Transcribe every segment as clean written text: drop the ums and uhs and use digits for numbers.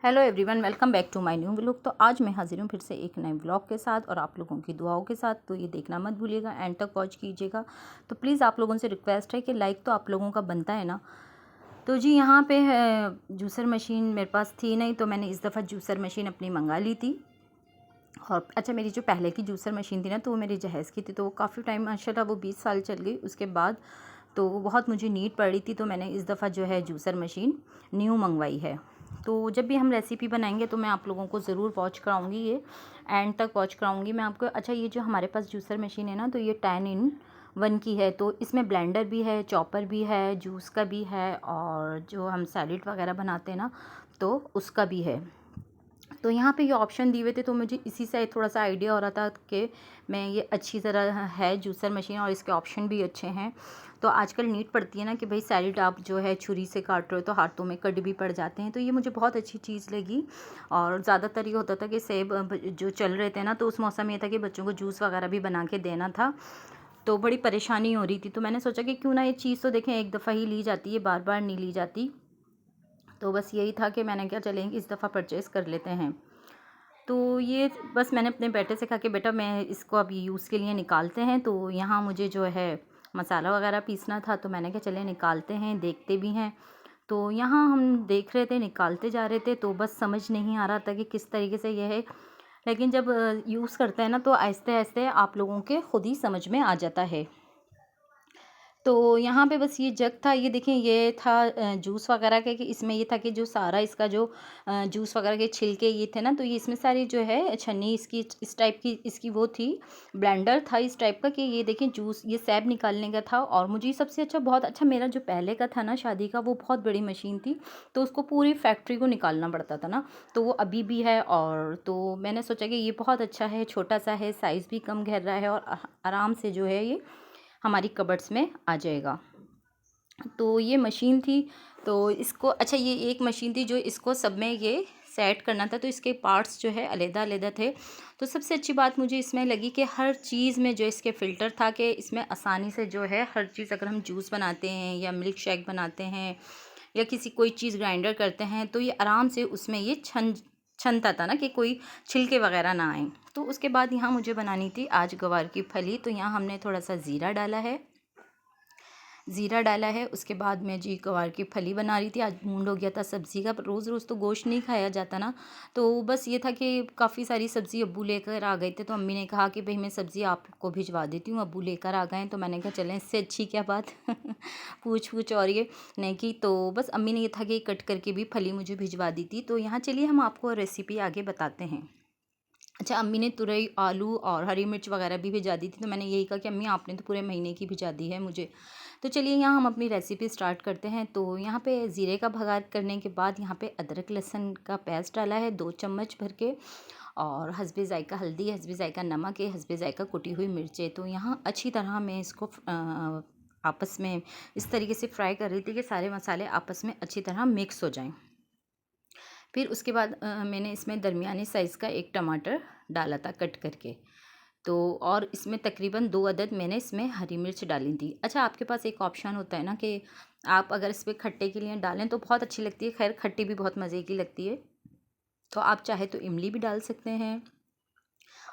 Hello everyone, welcome back to my new vlog. तो आज मैं हाजिर हूँ फिर से एक नए व्लॉग के साथ और आप लोगों की दुआओं के साथ। तो ये देखना मत भूलिएगा, एंड तक वॉच कीजिएगा। तो प्लीज़ आप लोगों से रिक्वेस्ट है कि लाइक तो आप लोगों का बनता है ना। तो जी यहाँ पे जूसर मशीन मेरे पास थी नहीं, तो मैंने इस दफ़ा जूसर मशीन अपनी मंगा ली थी। और अच्छा, मेरी जो पहले की जूसर मशीन थी ना, तो वो मेरी जहेज़ की थी, तो वो काफ़ी टाइम माशाल्लाह वो 20 साल चल गई। उसके बाद तो वो बहुत मुझे नीड पड़ी थी, तो मैंने इस दफ़ा जो है जूसर मशीन न्यू मंगवाई है। तो जब भी हम रेसिपी बनाएंगे तो मैं आप लोगों को ज़रूर वॉच कराऊंगी, ये एंड तक वॉच कराऊंगी मैं आपको। अच्छा, ये जो हमारे पास जूसर मशीन है ना, तो ये 10 in 1 की है। तो इसमें ब्लेंडर भी है, चॉपर भी है, जूस का भी है, और जो हम सैलेड वगैरह बनाते हैं ना, तो उसका भी है। तो यहाँ पे ये ऑप्शन दिए हुए थे, तो मुझे इसी से थोड़ा सा आइडिया हो रहा था कि मैं ये अच्छी तरह है जूसर मशीन, और इसके ऑप्शन भी अच्छे हैं। तो आजकल नीड पड़ती है ना कि भाई सैलेड आप जो है छुरी से काट रहे हो तो हाथों में कट भी पड़ जाते हैं। तो ये मुझे बहुत अच्छी चीज़ लगी। और ज़्यादातर ये होता था कि सेब जो चल रहे थे ना, तो उस मौसम में ये था कि बच्चों को जूस वगैरह भी बना के देना था, तो बड़ी परेशानी हो रही थी। तो मैंने सोचा कि क्यों ना ये चीज़ तो देखें एक दफ़ा ही ली जाती है, बार बार नहीं ली जाती। तो बस यही था कि मैंने क्या, चलेंगे इस दफ़ा परचेज़ कर लेते हैं। तो ये बस मैंने अपने बेटे से कहा कि बेटा मैं इसको अभी यूज़ के लिए निकालते हैं। तो यहाँ मुझे जो है मसाला वगैरह पीसना था, तो मैंने कहा चले निकालते हैं, देखते भी हैं। तो यहाँ हम देख रहे थे, निकालते जा रहे थे, तो बस समझ नहीं आ रहा था कि किस तरीके से यह है। लेकिन जब यूज़ करते हैं ना, तो आहिस्ते आहिस्ते आप लोगों के खुद ही समझ में आ जाता है। तो यहाँ पे बस ये जग था, ये देखें, ये था जूस वगैरह के, कि इसमें ये था कि जो सारा इसका जो जूस वगैरह के छिलके ये थे ना, तो ये इसमें सारी जो है छन्नी इसकी इस टाइप की इसकी वो थी, ब्लेंडर था इस टाइप का, कि ये देखें जूस ये सैब निकालने का था। और मुझे सबसे अच्छा, बहुत अच्छा, मेरा जो पहले का था ना शादी का, वो बहुत बड़ी मशीन थी, तो उसको पूरी फैक्ट्री को निकालना पड़ता था ना, तो वो अभी भी है। और तो मैंने सोचा कि ये बहुत अच्छा है, छोटा सा है, साइज़ भी कम घेर रहा है, और आराम से जो है ये हमारी कबर्ड्स में आ जाएगा। तो ये मशीन थी, तो इसको, अच्छा ये एक मशीन थी जो इसको सब में ये सेट करना था, तो इसके पार्ट्स जो है अलग-अलग थे। तो सबसे अच्छी बात मुझे इसमें लगी कि हर चीज़ में जो इसके फ़िल्टर था, कि इसमें आसानी से जो है हर चीज़, अगर हम जूस बनाते हैं या मिल्क शेक बनाते हैं या किसी कोई चीज़ ग्राइंडर करते हैं, तो ये आराम से उसमें ये छनता था ना, कि कोई छिलके वगैरह ना आए। तो उसके बाद यहाँ मुझे बनानी थी आज गवार की फली। तो यहाँ हमने थोड़ा सा ज़ीरा डाला है। उसके बाद मैं जी गवार की फली बना रही थी, आज मूड हो गया था सब्ज़ी का, पर रोज़ रोज़ तो गोश्त नहीं खाया जाता ना। तो बस ये था कि काफ़ी सारी सब्ज़ी अब्बू लेकर आ गए थे, तो अम्मी ने कहा कि भाई मैं सब्ज़ी आपको भिजवा देती हूँ, अब्बू लेकर आ गए हैं। तो मैंने कहा चलें, इससे अच्छी क्या बात पूछ और ये नहीं की। तो बस अम्मी ने ये था कि कट करके भी फली मुझे भिजवा दी थी। तो यहाँ चलिए हम आपको रेसिपी आगे बताते हैं। अच्छा, अम्मी ने तुरई, आलू और हरी मिर्च वगैरह भी भिजा दी थी, तो मैंने यही कहा कि अम्मी आपने तो पूरे महीने की भिजा दी है मुझे। तो चलिए यहाँ हम अपनी रेसिपी स्टार्ट करते हैं। तो यहाँ पे ज़ीरे का भगार करने के बाद यहाँ पे अदरक लहसुन का पेस्ट डाला है 2 चम्मच भर के, और हस्बे ज़ायका हल्दी, हस्बे ज़ायका नमक है, हस्बे ज़ायका कुटी हुई मिर्चें। तो यहाँ अच्छी तरह मैं इसको आपस में इस तरीके से फ्राई कर रही थी कि सारे मसाले आपस में अच्छी तरह मिक्स हो जाएं। फिर उसके बाद मैंने इसमें दरमियानी साइज़ का एक टमाटर डाला था कट करके। तो और इसमें तकरीबन 2 अदद मैंने इसमें हरी मिर्च डाली थी। अच्छा, आपके पास एक ऑप्शन होता है ना कि आप अगर इस पे खट्टे के लिए डालें तो बहुत अच्छी लगती है, खैर खट्टी भी बहुत मज़े की लगती है। तो आप चाहे तो इमली भी डाल सकते हैं,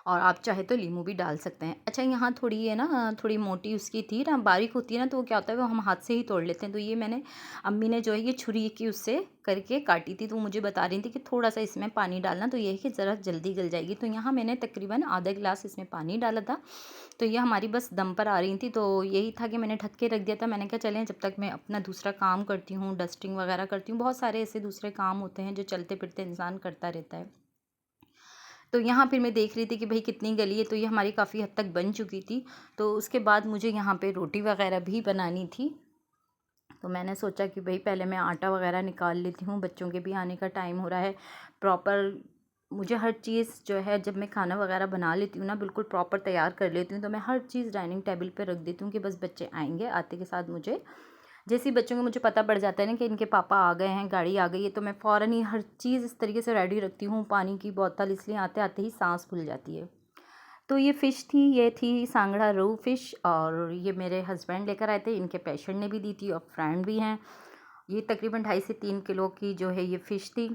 और आप चाहे तो लींबू भी डाल सकते हैं। अच्छा, यहाँ थोड़ी है ना, थोड़ी मोटी उसकी थी ना, बारीक होती है ना, तो वो क्या होता है, वो हम हाथ से ही तोड़ लेते हैं। तो ये मैंने, अम्मी ने जो है ये छुरी की उससे करके काटी थी, तो मुझे बता रही थी कि थोड़ा सा इसमें पानी डालना, तो ये है कि ज़रा जल्दी गल जाएगी। तो यहाँ मैंने तकरीबन आधा गिलास इसमें पानी डाला था। तो ये हमारी बस दम पर आ रही थी, तो यही था कि मैंने ढक के रख दिया था। मैंने कहा चलें, जब तक मैं अपना दूसरा काम करती हूँ, डस्टिंग वगैरह करती हूँ, बहुत सारे ऐसे दूसरे काम होते हैं जो चलते फिरते इंसान करता रहता है। तो यहाँ फिर मैं देख रही थी कि भाई कितनी गली है, तो ये हमारी काफ़ी हद तक बन चुकी थी। तो उसके बाद मुझे यहाँ पे रोटी वगैरह भी बनानी थी। तो मैंने सोचा कि भाई पहले मैं आटा वगैरह निकाल लेती हूँ, बच्चों के भी आने का टाइम हो रहा है। प्रॉपर मुझे हर चीज़ जो है, जब मैं खाना वगैरह बना लेती हूँ ना, बिल्कुल प्रॉपर तैयार कर लेती हूँ, तो मैं हर चीज़ डाइनिंग टेबल पे रख देती हूँ कि बस बच्चे आएंगे, आते के साथ मुझे, जैसे ही बच्चों को मुझे पता पड़ जाता है ना कि इनके पापा आ गए हैं, गाड़ी आ गई है, तो मैं फ़ौरन ही हर चीज़ इस तरीके से रेडी रखती हूँ। पानी की बोतल, इसलिए आते आते ही सांस फूल जाती है। तो ये फ़िश थी, ये थी सांगड़ा रोहू फ़िश, और ये मेरे हस्बैंड लेकर आए थे, इनके पेशेंट ने भी दी थी और फ्रेंड भी हैं। ये तकरीबन 2.5 से 3 किलो की जो है ये फ़िश थी।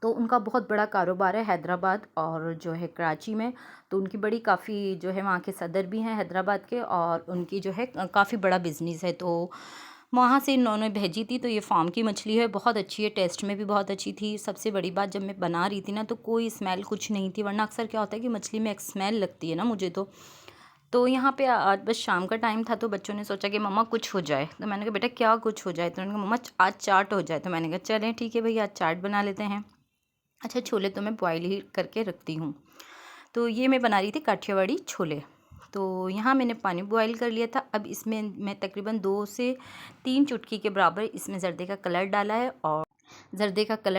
तो उनका बहुत बड़ा कारोबार है हैदराबाद और जो है कराची में। तो उनकी बड़ी काफ़ी जो है वहाँ के सदर भी हैं हैदराबाद के, और उनकी जो है काफ़ी बड़ा बिज़नेस है। तो वहाँ से इन्होंने भेजी थी। तो ये फार्म की मछली है, बहुत अच्छी है, टेस्ट में भी बहुत अच्छी थी। सबसे बड़ी बात, जब मैं बना रही थी ना तो कोई स्मेल कुछ नहीं थी, वरना अक्सर क्या होता है कि मछली में एक स्मेल लगती है ना मुझे। तो यहाँ पे आज बस शाम का टाइम था, तो बच्चों ने सोचा कि मम्मा कुछ हो जाए। तो मैंने कहा बेटा क्या कुछ हो जाए? तो उन्होंने कहा मम्मा आज चाट हो जाए। तो मैंने कहा चलें ठीक है भैया, आज चाट बना लेते हैं। अच्छा, छोले तो मैं बॉयल ही करके रखती हूँ। तो ये मैं बना रही थी काठियावाड़ी छोले। तो यहाँ मैंने पानी बॉयल कर लिया था। अब इसमें मैं तकरीबन 2 से 3 चुटकी के बराबर इसमें ज़र्दे का कलर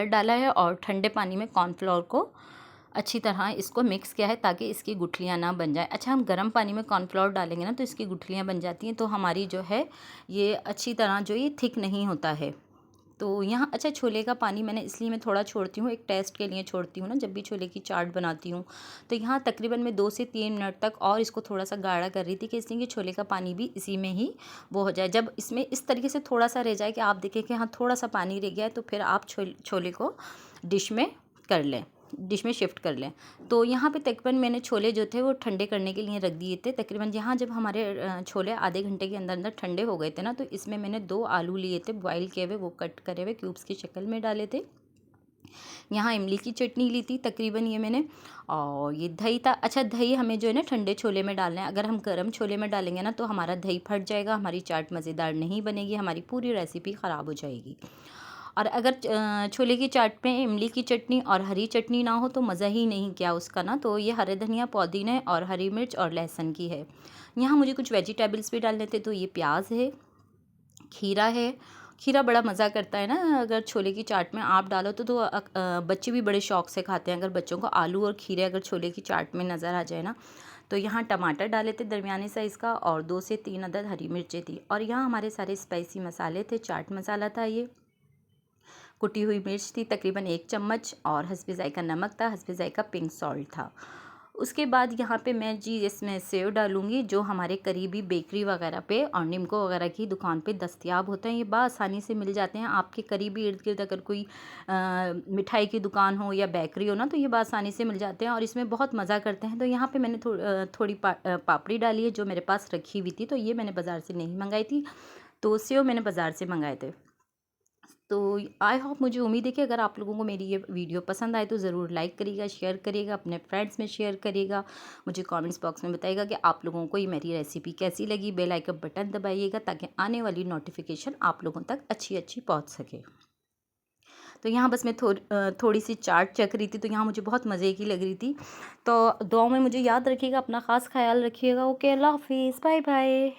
डाला है और ठंडे पानी में कॉर्नफ्लोर को अच्छी तरह इसको मिक्स किया है ताकि इसकी गुठलियाँ ना बन जाए। अच्छा, हम गर्म पानी में कॉर्नफ्लोर डालेंगे ना तो इसकी गुठलियाँ बन जाती हैं, तो हमारी जो है ये अच्छी तरह जो ये थिक नहीं होता है। तो यहाँ अच्छा, छोले का पानी मैंने इसलिए मैं थोड़ा छोड़ती हूँ, एक टेस्ट के लिए छोड़ती हूँ ना जब भी छोले की चाट बनाती हूँ। तो यहाँ तकरीबन मैं 2 से 3 मिनट तक और इसको थोड़ा सा गाढ़ा कर रही थी कि इसलिए कि छोले का पानी भी इसी में ही वो हो जाए। जब इसमें इस तरीके से थोड़ा सा रह जाए कि आप देखें कि हाँ थोड़ा सा पानी रह गया है, तो फिर आप छोले को डिश में कर लें, डिश में शिफ्ट कर लें। तो यहाँ पे तकरीबन मैंने छोले जो थे वो ठंडे करने के लिए रख दिए थे। तकरीबन यहाँ जब हमारे छोले आधे घंटे के अंदर अंदर ठंडे हो गए थे ना, तो इसमें मैंने 2 आलू लिए थे बॉईल किए हुए, वो कट करे हुए क्यूब्स की शक्ल में डाले थे। यहाँ इमली की चटनी ली थी तकरीबन ये मैंने, और ये दही था। अच्छा, दही हमें जो है ना ठंडे छोले में डालना है, अगर हम गर्म छोले में डालेंगे ना तो हमारा दही फट जाएगा, हमारी चाट मज़ेदार नहीं बनेगी, हमारी पूरी रेसिपी ख़राब हो जाएगी। और अगर छोले की चाट में इमली की चटनी और हरी चटनी ना हो तो मज़ा ही नहीं क्या उसका ना। तो ये हरे धनिया, पुदीना और हरी मिर्च और लहसुन की है। यहाँ मुझे कुछ वेजिटेबल्स भी डालने थे, तो ये प्याज है, खीरा है। खीरा बड़ा मज़ा करता है ना, अगर छोले की चाट में आप डालो तो बच्चे भी बड़े शौक से खाते हैं। अगर बच्चों को आलू और खीरे अगर छोले की चाट में नज़र आ जाए ना। तो यहाँ टमाटर डाले थे दरमियाने साइज़ का, और 2 से 3 अदद हरी मिर्चें थी। और यहाँ हमारे सारे स्पाइसी मसाले थे, चाट मसाला था, ये कुटी हुई मिर्च थी तकरीबन 1 चम्मच, और हस्बे ज़ायक़ा नमक था, हस्बे ज़ायक़ा पिंक सॉल्ट था। उसके बाद यहाँ पे मैं जी इसमें सेव डालूँगी, जो हमारे करीबी बेकरी वगैरह पे और निम्को वगैरह की दुकान पे दस्तयाब होते हैं। ये बआसानी से मिल जाते हैं आपके करीबी इर्द गिर्द। अगर कोई मिठाई की दुकान हो या बेकरी हो ना, तो ये बआसानी से मिल जाते हैं और इसमें बहुत मज़ा करते हैं। तो यहाँ पे मैंने थोड़ी पापड़ी डाली है जो मेरे पास रखी हुई थी, तो ये मैंने बाज़ार से नहीं मंगाई थी, तो सेव मैंने बाज़ार से मंगाए थे। तो आई होप, मुझे उम्मीद है कि अगर आप लोगों को मेरी ये वीडियो पसंद आए तो ज़रूर लाइक करिएगा, शेयर करिएगा, अपने फ्रेंड्स में शेयर करिएगा। मुझे कमेंट्स बॉक्स में बताइएगा कि आप लोगों को ये मेरी रेसिपी कैसी लगी। बेल आइकन बटन दबाइएगा ताकि आने वाली नोटिफिकेशन आप लोगों तक अच्छी अच्छी पहुंच सके। तो यहाँ बस मैं थोड़ी सी चाट चख रही थी, तो यहाँ मुझे बहुत मज़े की लग रही थी। तो दुआ में मुझे याद रखिएगा, अपना ख़ास ख्याल रखिएगा। ओके, अल्लाह हाफिज़, बाय बाय।